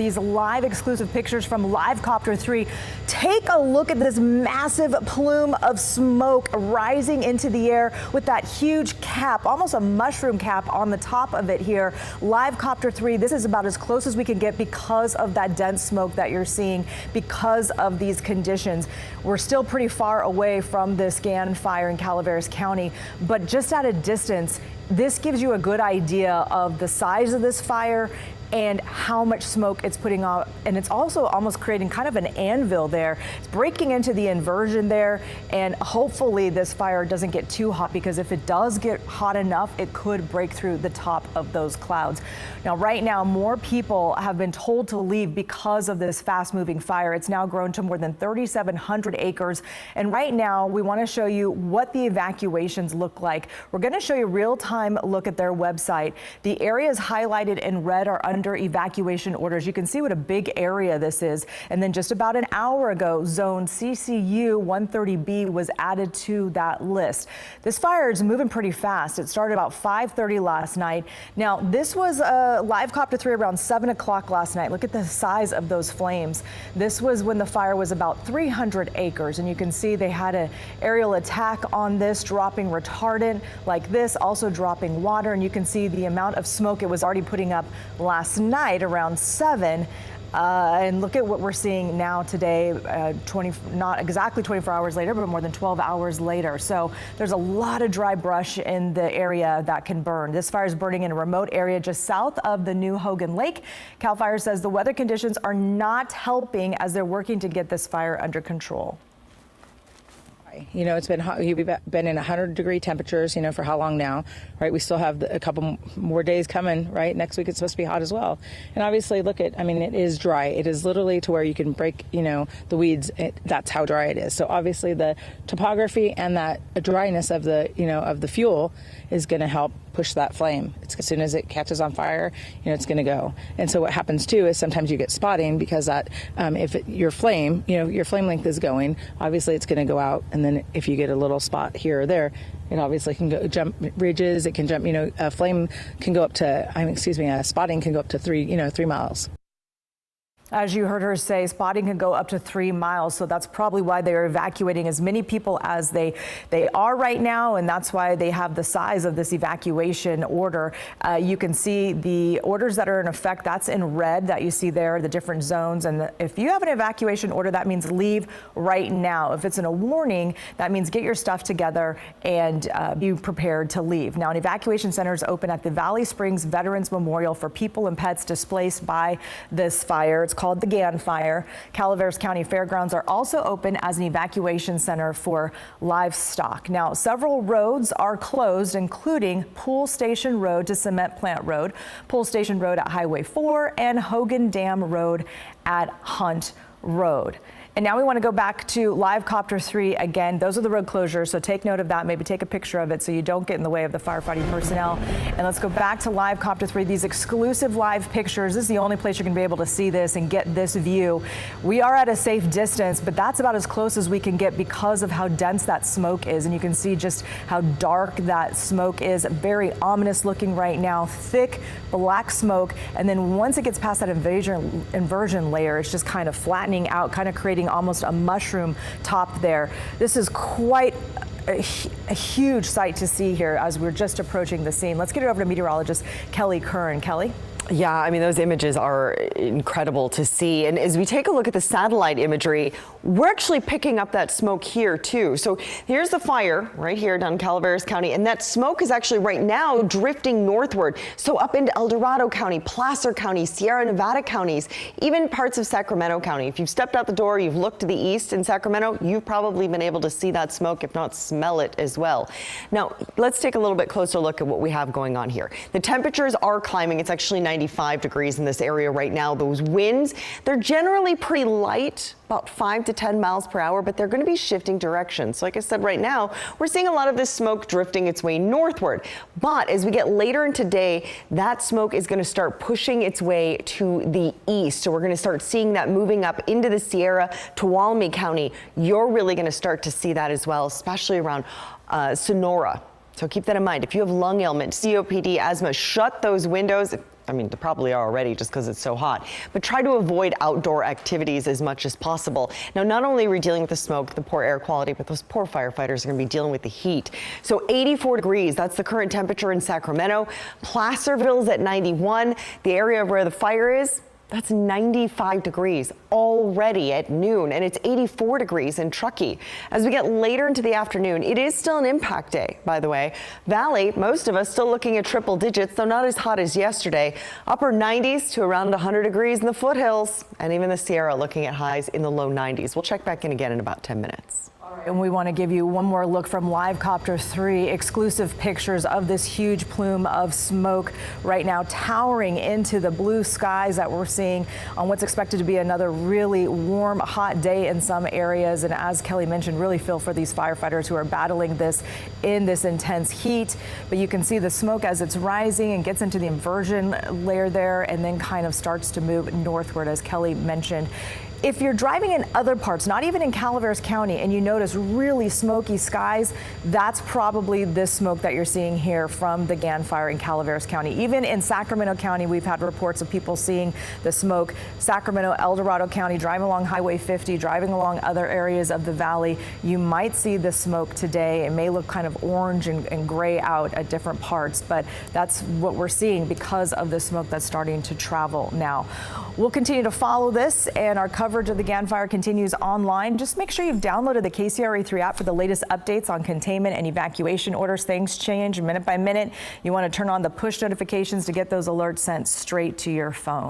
these live exclusive pictures from Livecopter 3. Take a look at this massive plume of smoke rising into the air with that huge cap, almost a mushroom cap on the top of it here. Livecopter 3, this is about as close as we can get because of that dense smoke that you're seeing, because of these conditions. We're still pretty far away from this Gann fire in Calaveras County, but just at a distance, this gives you a good idea of the size of this fire and how much smoke it's putting out. And it's also almost creating kind of an anvil there. It's breaking into the inversion there, and hopefully this fire doesn't get too hot, because if it does get hot enough, it could break through the top of those clouds. Now, right now, more people have been told to leave because of this fast-moving fire. It's now grown to more than 3,700 acres. And right now, we want to show you what the evacuations look like. We're going to show you a real-time look at their website. The areas highlighted in red are under evacuation orders. You can see what a big area this is. And then just about an hour ago, zone CCU 130B was added to that list. This fire is moving pretty fast. It started about 5:30 last night. Now, this was Livecopter 3 around 7 o'clock last night. Look at the size of those flames. This was when the fire was about 300 acres. And you can see they had an aerial attack on this, dropping retardant like this, also dropping water. And you can see the amount of smoke it was already putting up last night around 7. And look at what we're seeing now today, not exactly 24 hours later, but more than 12 hours later. So there's a lot of dry brush in the area that can burn. This fire is burning in a remote area just south of the New Hogan Lake. CAL FIRE says the weather conditions are not helping as they're working to get this fire under control. You know, it's been hot. We've been in 100-degree temperatures, you know, for how long now, right? We still have a couple more days coming, right? Next week it's supposed to be hot as well. And obviously, look at, I mean, it is dry. It is literally to where you can break, you know, the weeds. That's how dry it is. So obviously the topography and that dryness of the, you know, of the fuel is going to help push that flame. As soon as it catches on fire, you know, it's going to go. And so what happens too is sometimes you get spotting, because that your flame, you know, your flame length is going, obviously it's going to go out. And then if you get a little spot here or there, it obviously can go jump ridges. It can jump, you know, a flame can go up to, spotting can go up to 3 miles. As you heard her say, spotting can go up to 3 miles, so that's probably why they are evacuating as many people as they are right now, and that's why they have the size of this evacuation order. You can see the orders that are in effect. That's in red that you see there, the different zones. And if you have an evacuation order, that means leave right now. If it's in a warning, that means get your stuff together and be prepared to leave. Now, an evacuation center is open at the Valley Springs Veterans Memorial for people and pets displaced by this fire. It's called the Gann fire. Calaveras County Fairgrounds are also open as an evacuation center for livestock. Now, several roads are closed, including Pool Station Road to Cement Plant Road, Pool Station Road at Highway 4, and Hogan Dam Road at Hunt Road. And now we want to go back to Livecopter 3 again. Those are the road closures, so take note of that. Maybe take a picture of it so you don't get in the way of the firefighting personnel. And let's go back to Livecopter 3. These exclusive live pictures. This is the only place you're going to be able to see this and get this view. We are at a safe distance, but that's about as close as we can get because of how dense that smoke is. And you can see just how dark that smoke is. Very ominous looking right now. Thick black smoke. And then once it gets past that inversion layer, it's just kind of flattening out, kind of creating almost a mushroom top there. This is quite a huge sight to see here as we're just approaching the scene. Let's get it over to meteorologist Kelly Curran. Kelly? Yeah, I mean, those images are incredible to see. And as we take a look at the satellite imagery, we're actually picking up that smoke here too. So here's the fire right here down in Calaveras County, and that smoke is actually right now drifting northward. So up into El Dorado County, Placer County, Sierra Nevada counties, even parts of Sacramento County. If you've stepped out the door, you've looked to the east in Sacramento, you've probably been able to see that smoke, if not smell it as well. Now, let's take a little bit closer look at what we have going on here. The temperatures are climbing. It's actually 95 degrees in this area right now. Those winds, they're generally pretty light, about 5 to 10 miles per hour, but they're going to be shifting directions. So like I said, right now, we're seeing a lot of this smoke drifting its way northward. But as we get later in today, that smoke is going to start pushing its way to the east. So we're going to start seeing that moving up into the Sierra, Tuolumne County. You're really going to start to see that as well, especially around Sonora. So keep that in mind. If you have lung ailment, COPD, asthma, shut those windows. In I mean, they probably are already just because it's so hot. But try to avoid outdoor activities as much as possible. Now, not only are we dealing with the smoke, the poor air quality, but those poor firefighters are going to be dealing with the heat. So 84 degrees, that's the current temperature in Sacramento. Placerville's at 91. The area where the fire is, that's 95 degrees already at noon, and it's 84 degrees in Truckee. As we get later into the afternoon, it is still an impact day, by the way. Valley, most of us still looking at triple digits, though not as hot as yesterday. Upper 90s to around 100 degrees in the foothills, and even the Sierra looking at highs in the low 90s. We'll check back in again in about 10 minutes. And we want to give you one more look from Live Copter 3, exclusive pictures of this huge plume of smoke right now towering into the blue skies that we're seeing on what's expected to be another really warm, hot day in some areas. And as Kelly mentioned, really feel for these firefighters who are battling this in this intense heat. But you can see the smoke as it's rising and gets into the inversion layer there and then kind of starts to move northward, as Kelly mentioned. If you're driving in other parts, not even in Calaveras County, and you notice really smoky skies, that's probably this smoke that you're seeing here from the Gann fire in Calaveras County. Even in Sacramento County, we've had reports of people seeing the smoke. Sacramento, El Dorado County, driving along Highway 50, driving along other areas of the valley, you might see the smoke today. It may look kind of orange and gray out at different parts, but that's what we're seeing because of the smoke that's starting to travel now. We'll continue to follow this, and our coverage of the Gann fire continues online. Just make sure you've downloaded the KCRA 3 app for the latest updates on containment and evacuation orders. Things change minute by minute. You want to turn on the push notifications to get those alerts sent straight to your phone.